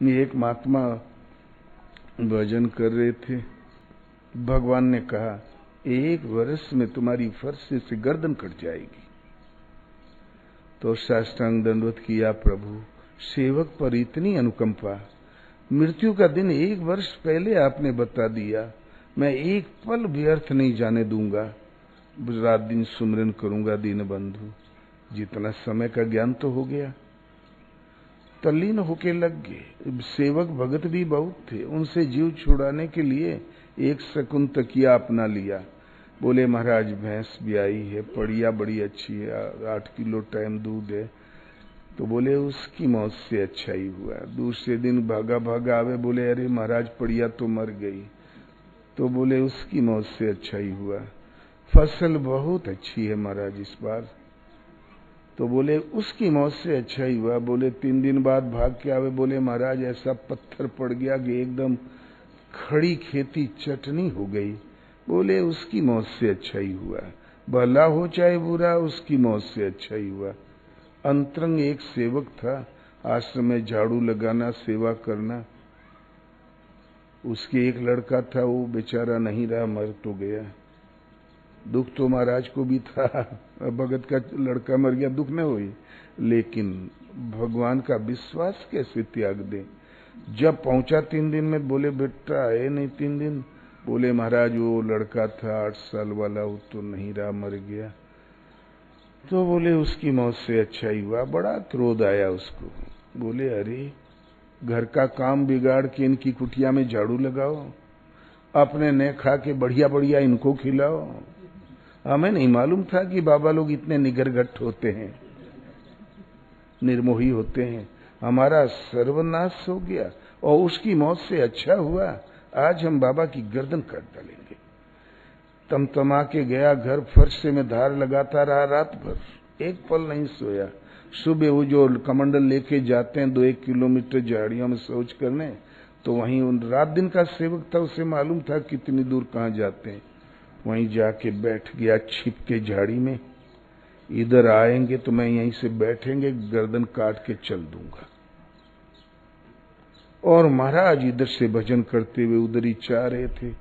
एक महात्मा भजन कर रहे थे। भगवान ने कहा 1 वर्ष में तुम्हारी फरसे से गर्दन कट जाएगी। तो साष्टांग दंडवत किया, प्रभु सेवक पर इतनी अनुकंपा, मृत्यु का दिन 1 वर्ष पहले आपने बता दिया, मैं एक पल व्यर्थ नहीं जाने दूंगा, रात दिन सुमरन करूंगा दीन बंधु। जितना समय का ज्ञान तो हो गया। तल्लीन होके लग गए। सेवक भगत भी बहुत थे, उनसे जीव छुड़ाने के लिए 1 शकुन तकिया अपना लिया। बोले महाराज भैंस भी आई है, पड़िया बड़ी अच्छी है, 8 किलो टाइम दूध है। तो बोले उसकी मौत से अच्छा ही हुआ। दूसरे दिन भागा भागा आवे, बोले अरे महाराज पड़िया तो मर गई। तो बोले उसकी मौत से अच्छा ही हुआ। फसल बहुत अच्छी है महाराज इस बार। तो बोले उसकी मौत से अच्छा ही हुआ। बोले 3 दिन बाद भाग के आवे, बोले महाराज ऐसा पत्थर पड़ गया कि एकदम खड़ी खेती चटनी हो गई। बोले उसकी मौत से अच्छा ही हुआ। भला हो चाहे बुरा, उसकी मौत से अच्छा ही हुआ। अंतरंग एक सेवक था, आश्रम में झाड़ू लगाना, सेवा करना। उसके एक लड़का था, वो बेचारा नहीं रहा, मर तो गया। दुख तो महाराज को भी था, भगत का लड़का मर गया, दुख न हुई, लेकिन भगवान का विश्वास कैसे त्याग दे। जब पहुंचा 3 दिन में, बोले बेटा आए नहीं 3 दिन। बोले महाराज वो लड़का था 8 साल वाला, वो तो नहीं रहा, मर गया। तो बोले उसकी मौत से अच्छा ही हुआ। बड़ा क्रोध आया उसको। बोले अरे घर का काम बिगाड़ के इनकी कुटिया में झाड़ू लगाओ, अपने ने खा के बढ़िया बढ़िया इनको खिलाओ। हमें नहीं मालूम था कि बाबा लोग इतने निगरघट होते हैं, निर्मोही होते हैं। हमारा सर्वनाश हो गया और उसकी मौत से अच्छा हुआ, आज हम बाबा की गर्दन काट डालेंगे। तमतमा के गया घर, फर्श में धार लगाता रहा रात भर, एक पल नहीं सोया। सुबह वो जो कमंडल लेके जाते हैं 2-1 किलोमीटर झाड़ियों में शौच करने, तो वहीं रात दिन का सेवक था, उसे मालूम था कितनी दूर कहाँ जाते हैं। वहीं जाके बैठ गया छिप के झाड़ी में। इधर आएंगे तो मैं यहीं से बैठेंगे, गर्दन काट के चल दूंगा। और महाराज इधर से भजन करते हुए उधर ही जा रहे थे,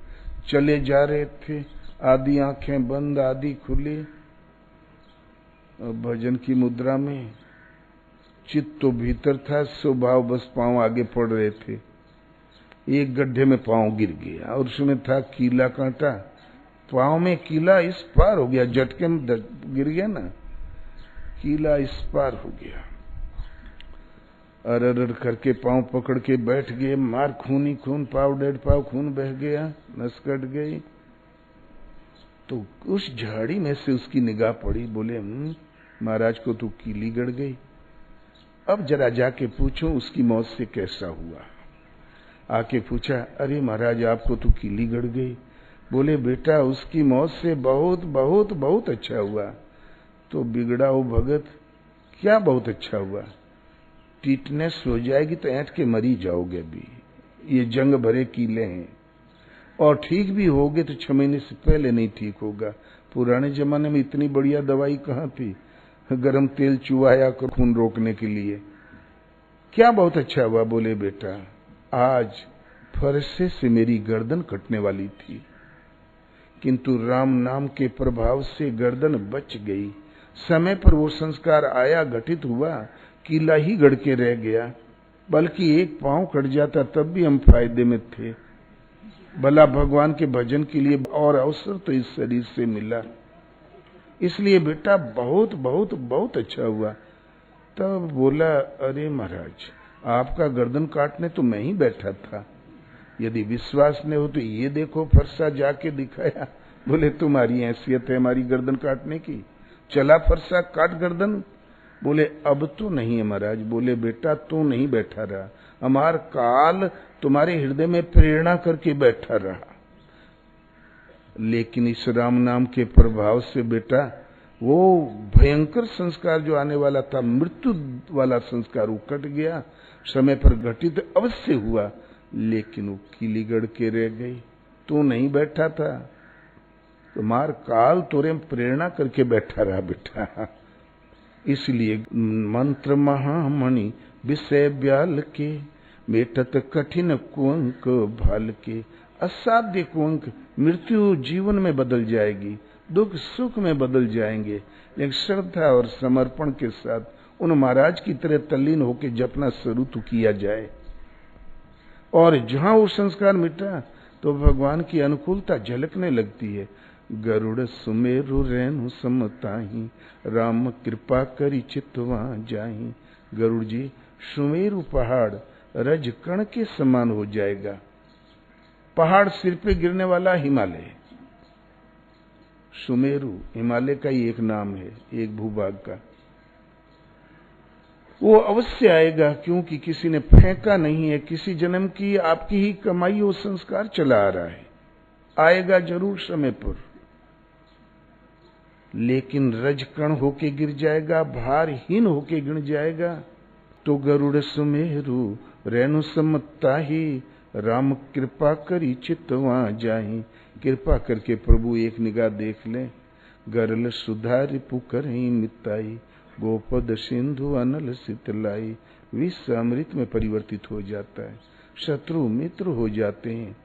चले जा रहे थे, आधी आंखें बंद आधी खुली, भजन की मुद्रा में। चित्त तो भीतर था, स्वभाव बस पांव आगे पड़ रहे थे। एक गड्ढे में पांव गिर गया और उसमें था कीला कांटा। पांव में कीला इस पार हो गया, झटके में गिर गया ना, कीला इस पार हो गया। अरर करके पांव पकड़ के बैठ गए, मार खून ही खून, पाव 1.5 पाव खून बह गया, नस कट गई। तो उस झाड़ी में से उसकी निगाह पड़ी। बोले महाराज को तो कीली गड़ गई, अब जरा जाके पूछूं उसकी मौत से कैसा हुआ। आके पूछा, अरे महाराज आपको तो कीली गड़ गई। बोले बेटा उसकी मौत से बहुत बहुत बहुत अच्छा हुआ। तो बिगड़ा हो भगत, क्या बहुत अच्छा हुआ? टीटनेस हो जाएगी तो ऐंठ के मरी जाओगे। भी ये जंग भरे कीले हैं, और ठीक भी होगे तो 6 महीने से पहले नहीं ठीक होगा। पुराने जमाने में इतनी बढ़िया दवाई कहाँ थी, गरम तेल चुवाया कर खून रोकने के लिए। क्या बहुत अच्छा हुआ? बोले बेटा आज फरसे से मेरी गर्दन कटने वाली थी, किंतु राम नाम के प्रभाव से गर्दन बच गई। समय पर वो संस्कार आया, घटित हुआ, कीला ही गड़ के रह गया। बल्कि एक पांव कट जाता तब भी हम फायदे में थे। भला भगवान के भजन के लिए और अवसर तो इस शरीर से मिला। इसलिए बेटा बहुत बहुत बहुत अच्छा हुआ। तब बोला, अरे महाराज आपका गर्दन काटने तो मैं ही बैठा था, यदि विश्वास नहीं हो तो ये देखो फरसा जाके दिखाया। बोले तुम्हारी हैसियत है हमारी गर्दन काटने की? चला फरसा काट गर्दन। बोले अब तो नहीं है महाराज। बोले बेटा तू नहीं बैठा रहा, हमार काल तुम्हारे हृदय में प्रेरणा करके बैठा रहा, लेकिन इस राम नाम के प्रभाव से बेटा वो भयंकर संस्कार जो आने वाला था, मृत्यु वाला संस्कार, वो कट गया। समय पर घटित अवश्य हुआ, लेकिन वो कीली गड़ के रह गई। तू नहीं बैठा था, तुम्हार काल तोरे प्रेरणा करके बैठा रहा बेटा। इसलिए मंत्र महामणि विषय ब्याल के, मेटत कठिन कुंक भाल के। असाध्य कुंक, मृत्यु जीवन में बदल जाएगी, दुख सुख में बदल जाएंगे, लेकिन श्रद्धा और समर्पण के साथ उन महाराज की तरह तल्लीन होकर जपना शुरू तो किया जाए। और जहां वो संस्कार मिटा तो भगवान की अनुकूलता झलकने लगती है। गरुड़ सुमेरु रेणु समताही, राम कृपा करी चितवा जाही। गरुड़ जी सुमेरु पहाड़ रज कण के समान हो जाएगा। पहाड़ सिर पे गिरने वाला हिमालय, सुमेरु हिमालय का ही एक नाम है, एक भूभाग का। वो अवश्य आएगा, क्योंकि किसी ने फेंका नहीं है। किसी जन्म की आपकी ही कमाई वो संस्कार चला आ रहा है। आएगा जरूर समय पर, लेकिन रजकण होके गिर जाएगा, भारहीन होके गिर जाएगा। तो गरुड़ सुमेरु रेणु समताही, राम कृपा करी चितवा जाही। कृपा करके प्रभु एक निगाह देख ले। गरल सुधारि पुकर ही मिताई, गोपद सिंधु अनल शीतलाई। विष अमृत में परिवर्तित हो जाता है, शत्रु मित्र हो जाते हैं।